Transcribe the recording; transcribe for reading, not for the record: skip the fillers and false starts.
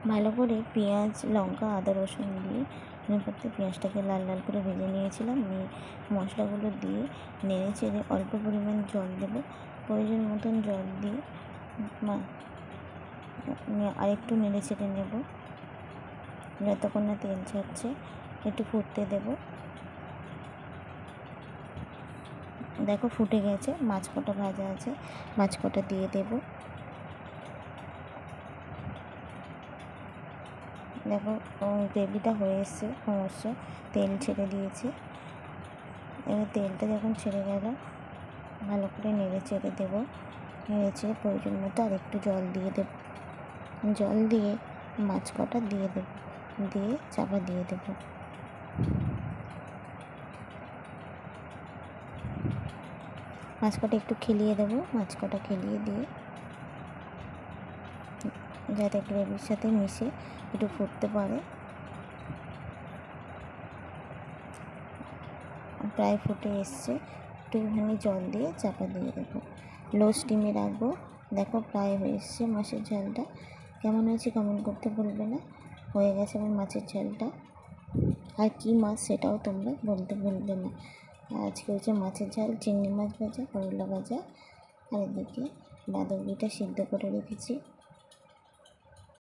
ভালো করে পেঁয়াজ, লঙ্কা, আদা, রসুন দিয়ে ধনেপাতা পেঁয়াজটাকে লাল লাল করে ভেজে নিয়েছিলাম। নিয়ে মশলাগুলো দিয়ে নেড়ে চেড়ে অল্প পরিমাণ জল দেবো। প্রয়োজন মতন জল দিয়ে আরেকটু নেড়ে চেড়ে নেব যতক্ষণ না তেল ছাড়ছে। একটু ফুটতে দেব। দেখো ফুটে গেছে। মাছ কটা ভাজা আছে, মাছ কটা দিয়ে দেব। দেখো গ্রেভিটা হয়ে এসছে, ক্রমশ তেল ছেড়ে দিয়েছে। এবার তেলটা যখন ছেড়ে গেল ভালো করে নেড়ে চেড়ে দেবো। নেড়ে চেড়ে প্রয়োজন মতো আর একটু জল দিয়ে দেব। জল দিয়ে মাছ কটা দিয়ে দেব, দিয়ে চাপা দিয়ে দেব। মাছ কটা একটু খেলিয়ে দেবো। মাছ কটা খেলিয়ে দিয়ে যাতে গ্রেভির সাথে মিশে একটু ফুটতে পারে। প্রায় ফুটে এসছে। একটুখানি জল দিয়ে চাপা দিয়ে দেবো। লো স্টিমে রাখবো। দেখো প্রায় হয়ে এসছে মাছের ঝালটা। কেমন হয়েছে কমেন্ট করতে ভুলবে না। হয়ে গেছে আমার মাছের ঝালটা। আর কী মাছ সেটাও তোমরা বলতে ভুলবে না। আজকে হচ্ছে মাছের ঝাল, চিংড়ি মাছ ভাজা, করলা ভাজা, আর এদিকে বাঁধাকপিটা সিদ্ধ করে রেখেছি।